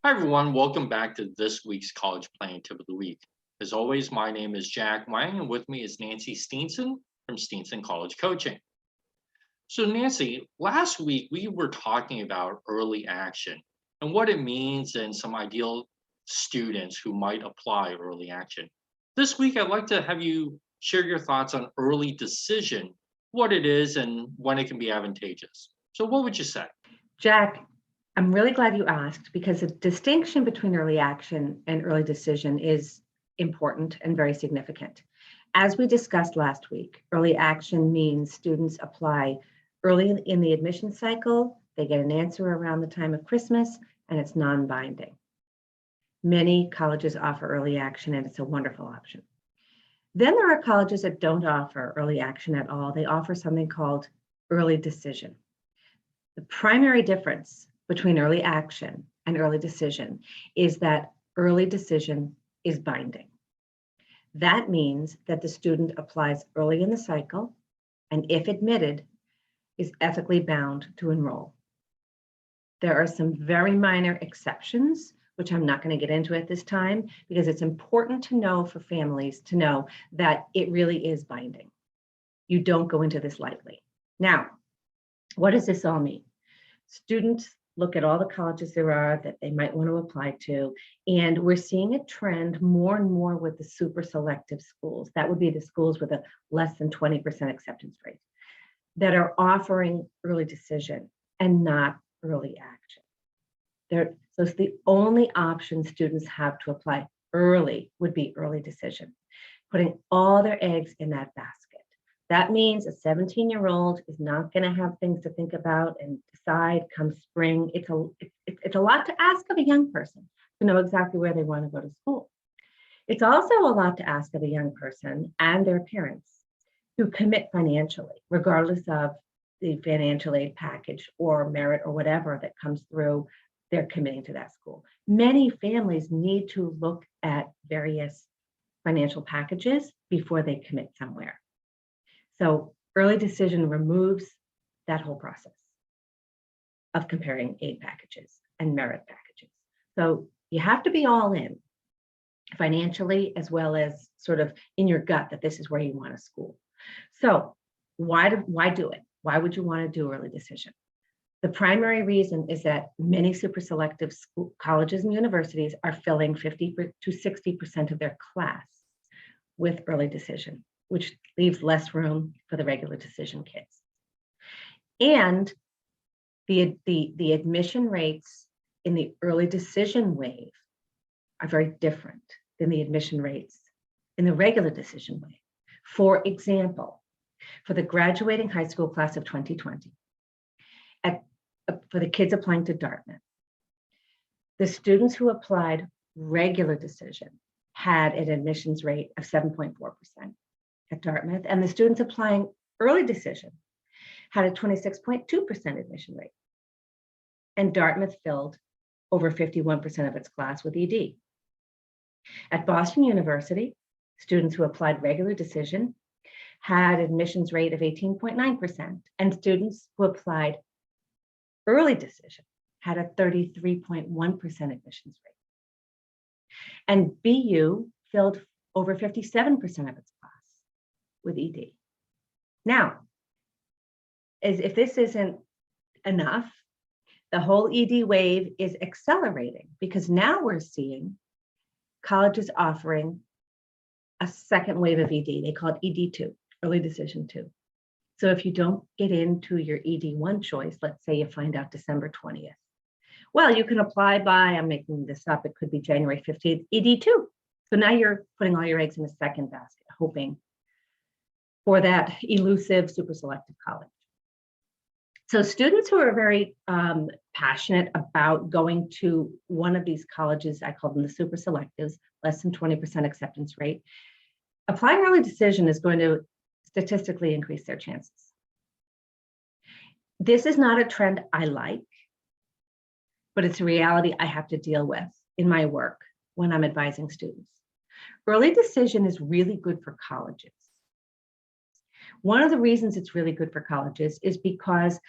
Hi, everyone. Welcome back to this week's College Planning Tip of the Week. As always, my name is Jack Wang, and with me is Nancy Steenson from Steenson College Coaching. So, Nancy, last week we were talking about early action and what it means and some ideal students who might apply early action. This week, I'd like to have you share your thoughts on early decision, what it is, and when it can be advantageous. So, what would you say? Jack, I'm really glad you asked because the distinction between early action and early decision is important and very significant. As we discussed last week, early action means students apply early in the admission cycle, they get an answer around the time of Christmas, and it's non-binding. Many colleges offer early action, and it's a wonderful option. Then there are colleges that don't offer early action at all. They offer something called early decision. The primary difference between early action and early decision is that early decision is binding. That means that the student applies early in the cycle and, if admitted, is ethically bound to enroll. There are some very minor exceptions, which I'm not going to get into at this time, because it's important to know for families to know that it really is binding. You don't go into this lightly. Now, what does this all mean? Students look at all the colleges there are that they might want to apply to, and we're seeing a trend more and more with the super selective schools. That would be the schools with a less than 20% acceptance rate that are offering early decision and not early action. So it's the only option students have to apply early would be early decision, putting all their eggs in that basket. That means a 17-year-old is not going to have things to think about and decide come spring. It's a lot to ask of a young person to know exactly where they want to go to school. It's also a lot to ask of a young person and their parents to commit financially, regardless of the financial aid package or merit or whatever that comes through. They're committing to that school. Many families need to look at various financial packages before they commit somewhere. So early decision removes that whole process of comparing aid packages and merit packages. So you have to be all in financially as well as sort of in your gut that this is where you want to school. So why do it? Why would you want to do early decision? The primary reason is that many super selective colleges and universities are filling 50 to 60% of their class with early decision, which leaves less room for the regular decision kids. And the admission rates in the early decision wave are very different than the admission rates in the regular decision wave. For example, for the graduating high school class of 2020, for the kids applying to Dartmouth, the students who applied regular decision had an admissions rate of 7.4% at Dartmouth, and the students applying early decision had a 26.2% admission rate. And Dartmouth filled over 51% of its class with ED. At Boston University, students who applied regular decision had admissions rate of 18.9%, and students who applied early decision had a 33.1% admissions rate. And BU filled over 57% of its class with ED. Now, as if this isn't enough, the whole ED wave is accelerating because now we're seeing colleges offering a second wave of ED. They call it ED2, early decision 2. So if you don't get into your ED1 choice, let's say you find out December 20th, well, you can apply by, I'm making this up, it could be January 15th, ED2. So now you're putting all your eggs in a second basket, hoping for that elusive super selective college. So students who are very passionate about going to one of these colleges, I call them the super selectives, less than 20% acceptance rate, applying early decision is going to statistically increase their chances. This is not a trend I like, but it's a reality I have to deal with in my work when I'm advising students. Early decision is really good for colleges. One of the reasons it's really good for colleges is because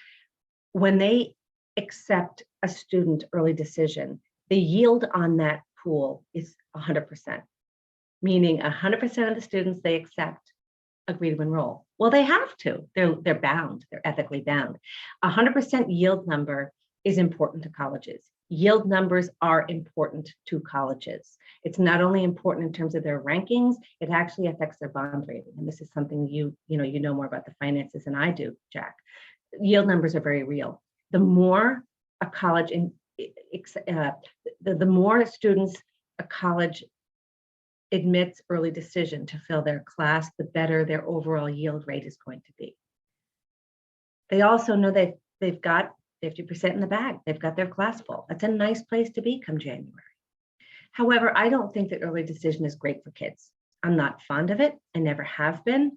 when they accept a student early decision, the yield on that pool is 100%, meaning 100% of the students they accept agree to enroll. Well, they have to. They're bound. They're ethically bound. 100% yield number is important to colleges. Yield numbers are important to colleges. It's not only important in terms of their rankings, it actually affects their bond rating. And this is something you know more about the finances than I do, Jack. Yield numbers are very real. The more a college the more students a college admits early decision to fill their class, the better their overall yield rate is going to be. They also know that they've got 50% in the bag. They've got their class full. That's a nice place to be come January. However, I don't think that early decision is great for kids. I'm not fond of it. I never have been.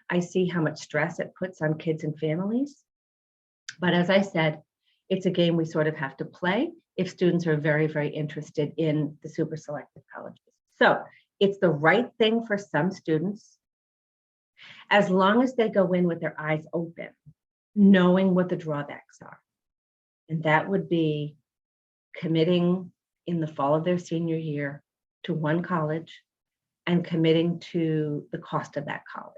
I see how much stress it puts on kids and families. But as I said, it's a game we sort of have to play if students are very, very interested in the super selective colleges. So it's the right thing for some students, as long as they go in with their eyes open, knowing what the drawbacks are. And that would be committing in the fall of their senior year to one college and committing to the cost of that college.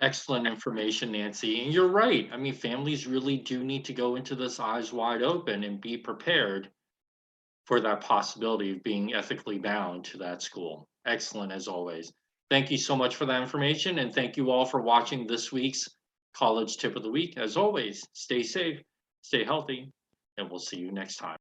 Excellent information, Nancy. And you're right. I mean, families really do need to go into this eyes wide open and be prepared for that possibility of being ethically bound to that school. Excellent as always. Thank you so much for that information. And thank you all for watching this week's College Tip of the Week. As always, stay safe, stay healthy, and we'll see you next time.